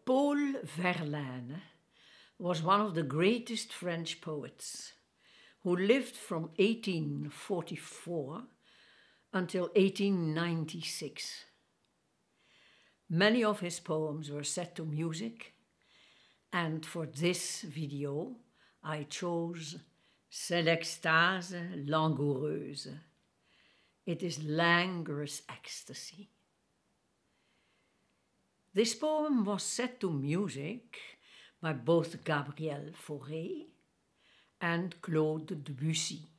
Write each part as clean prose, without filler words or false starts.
Paul Verlaine was one of the greatest French poets who lived from 1844 until 1896. Many of his poems were set to music, and for this video I chose C'est l'extase langoureuse. It is languorous ecstasy. This poem was set to music by both Gabriel Fauré and Claude Debussy.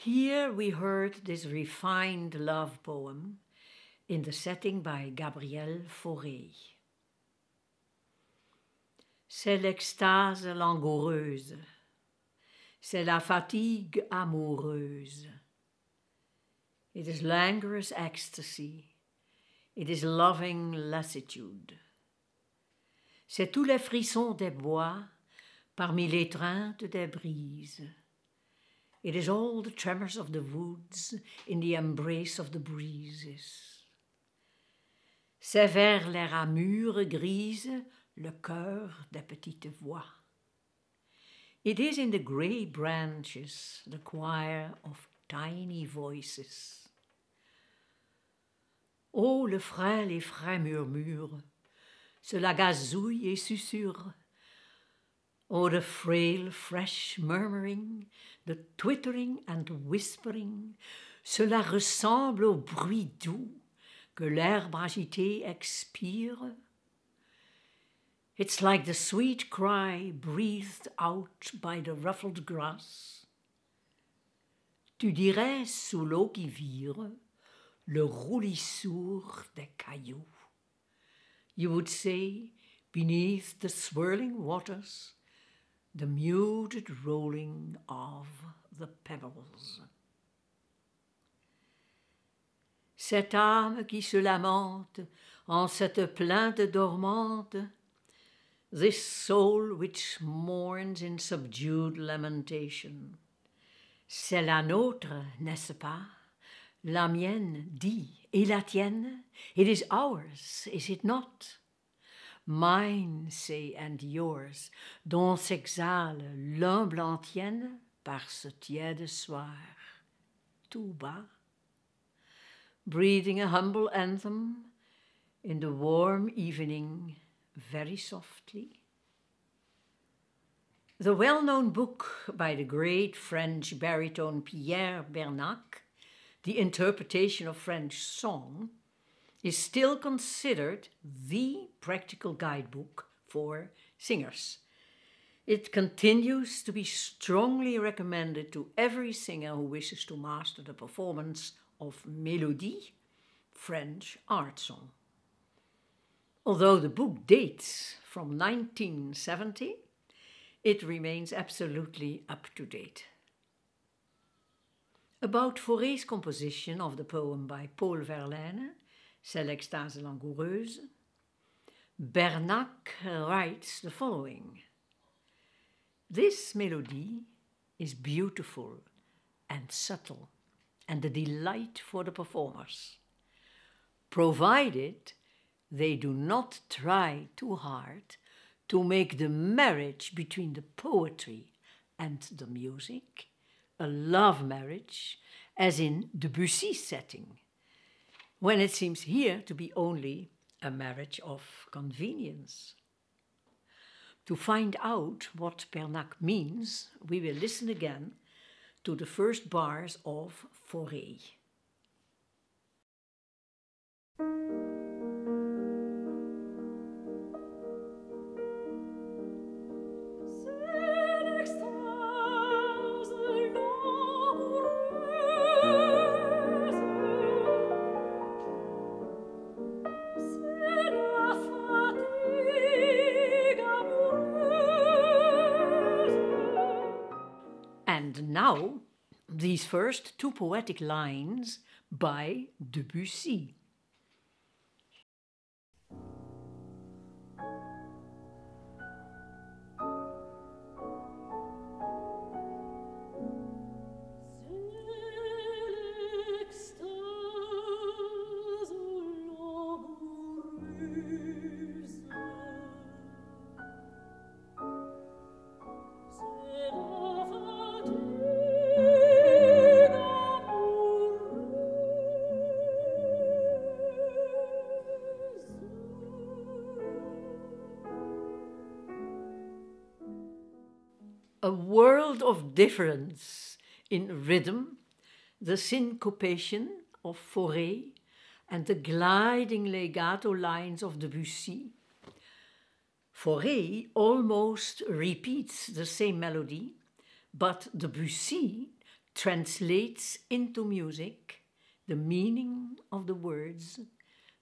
Here we heard this refined love poem in the setting by Gabriel Fauré. C'est l'extase langoureuse, c'est la fatigue amoureuse. It is languorous ecstasy, it is loving lassitude. C'est tous les frissons des bois parmi l'étreinte des brises. It is all the tremors of the woods in the embrace of the breezes. C'est vers les ramures grises le chœur des petites voix. It is in the grey branches the choir of tiny voices. Oh, le frêle et frais murmure, cela gazouille et susurre. Oh, the frail, fresh murmuring, the twittering and whispering, cela ressemble au bruit doux que l'herbe agitée expire. It's like the sweet cry breathed out by the ruffled grass. Tu dirais sous l'eau qui vire, le roulissour des cailloux. You would say, beneath the swirling waters, the muted rolling of the pebbles. Cette âme qui se lamente en cette plainte dormante, this soul which mourns in subdued lamentation. C'est la nôtre, n'est-ce pas? La mienne dit, et la tienne? It is ours, is it not? Mine, say, and yours, dont s'exhale l'humble antienne par ce tiède soir, tout bas, breathing a humble anthem in the warm evening, very softly. The well-known book by the great French baritone Pierre Bernac, The Interpretation of French Song, is still considered the practical guidebook for singers. It continues to be strongly recommended to every singer who wishes to master the performance of mélodie, French art song. Although the book dates from 1970, it remains absolutely up to date. About Fauré's composition of the poem by Paul Verlaine, C'est l'extase langoureuse, Bernac writes the following: This melody is beautiful and subtle and a delight for the performers, provided they do not try too hard to make the marriage between the poetry and the music a love marriage, as in Debussy's setting, when it seems here to be only a marriage of convenience. To find out what Bernac means, we will listen again to the first bars of Fauré. And now, these first two poetic lines by Debussy. A world of difference in rhythm, the syncopation of Fauré and the gliding legato lines of Debussy. Fauré almost repeats the same melody, but Debussy translates into music the meaning of the words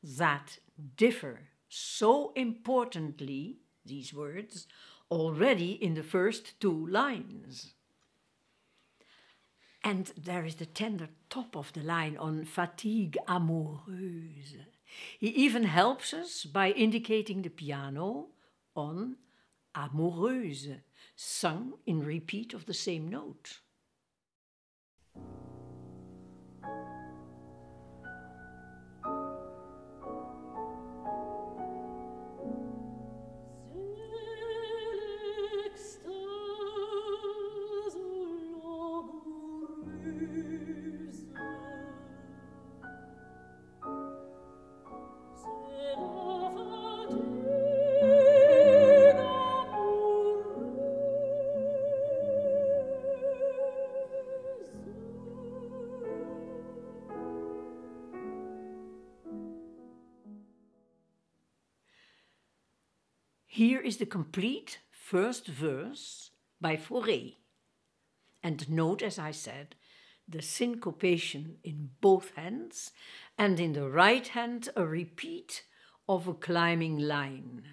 that differ so importantly, these words, already in the first two lines. And there is the tender top of the line on fatigue amoureuse. He even helps us by indicating the piano on amoureuse, sung in repeat of the same note. Here is the complete first verse by Fauré. And note, as I said, the syncopation in both hands, and in the right hand a repeat of a climbing line.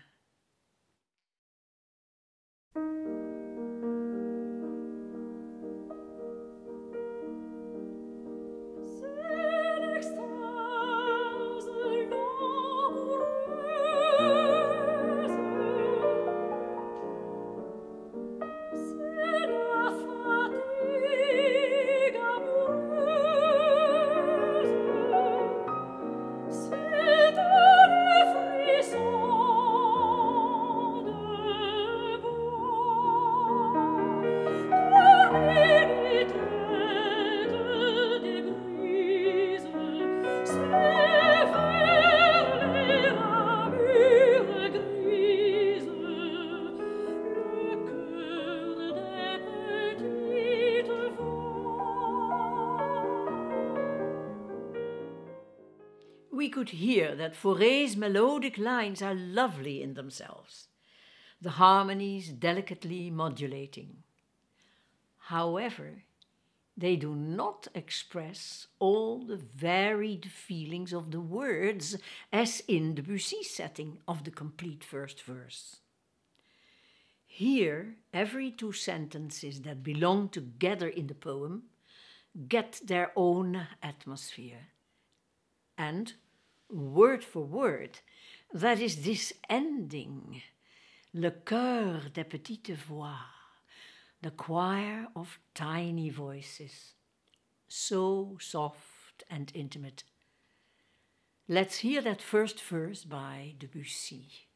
could hear that Fauré's melodic lines are lovely in themselves, the harmonies delicately modulating. However, they do not express all the varied feelings of the words as in Debussy's setting of the complete first verse. Here, every two sentences that belong together in the poem get their own atmosphere. And, word for word, that is this ending, le chœur des petites voix, the choir of tiny voices, so soft and intimate. Let's hear that first verse by Debussy.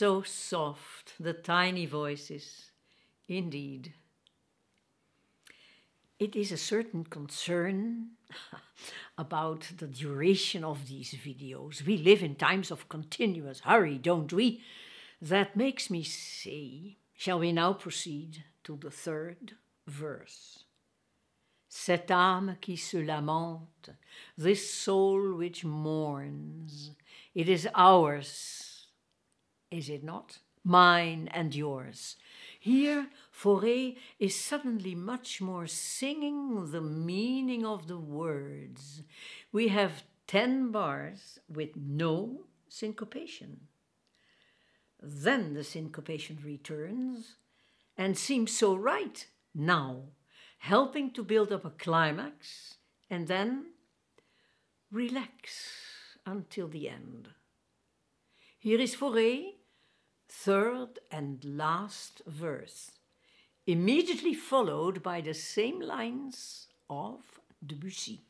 So soft, the tiny voices, indeed. It is a certain concern about the duration of these videos. We live in times of continuous hurry, don't we? That makes me say, shall we now proceed to the third verse? Cette âme qui se lamente, this soul which mourns, it is ours. Is it not? Mine and yours. Here, Fauré is suddenly much more singing the meaning of the words. We have 10 bars with no syncopation. Then the syncopation returns and seems so right now, helping to build up a climax and then relax until the end. Here is Fauré, third and last verse, immediately followed by the same lines of Debussy.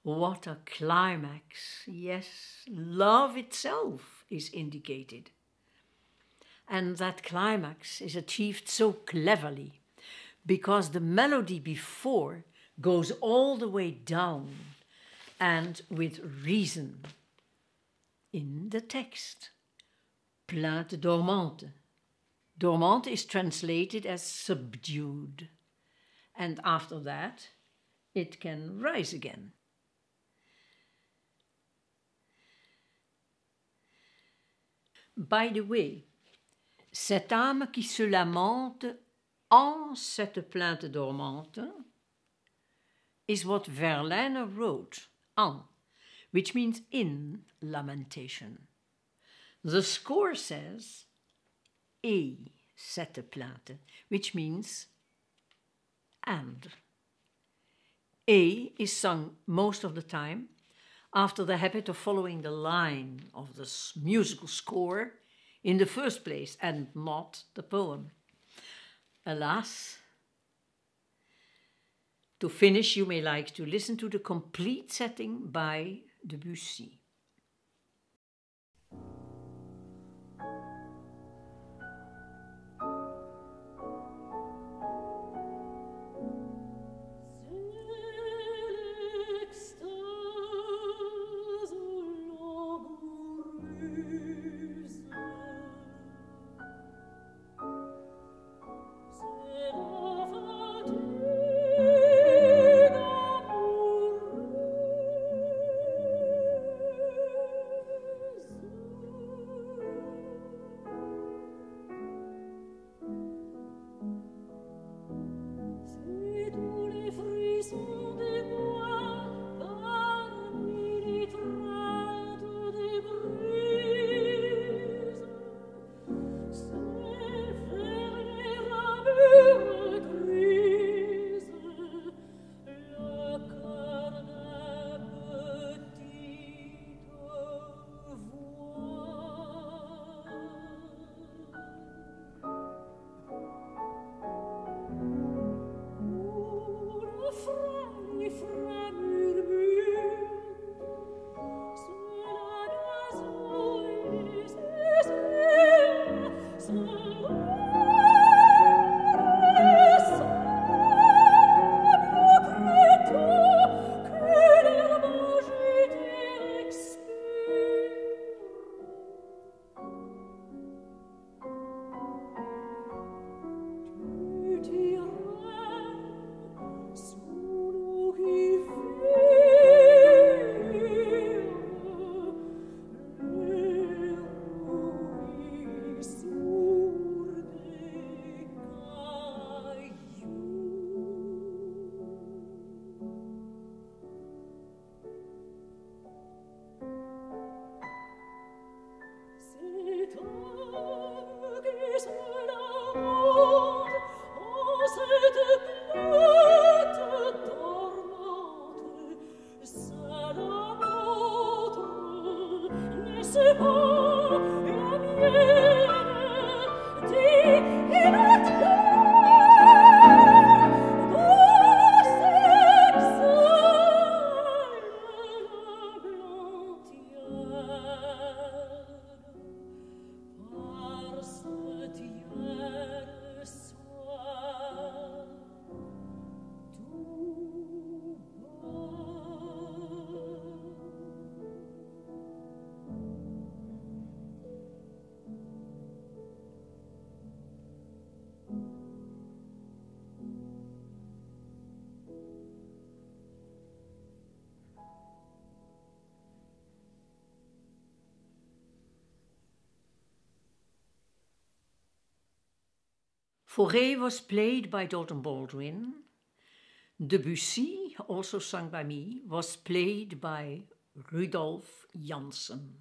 What a climax! Yes, love itself is indicated. And that climax is achieved so cleverly because the melody before goes all the way down and with reason in the text. Plainte dormante. Dormante is translated as subdued, and after that it can rise again. By the way, cette âme qui se lamente en cette plainte dormante is what Verlaine wrote, en, which means in lamentation. The score says et cette plainte, which means and. A is sung most of the time after the habit of following the line of the musical score in the first place and not the poem. Alas, to finish, you may like to listen to the complete setting by Debussy. Fauré was played by Dalton Baldwin. Debussy, also sung by me, was played by Rudolf Janssen.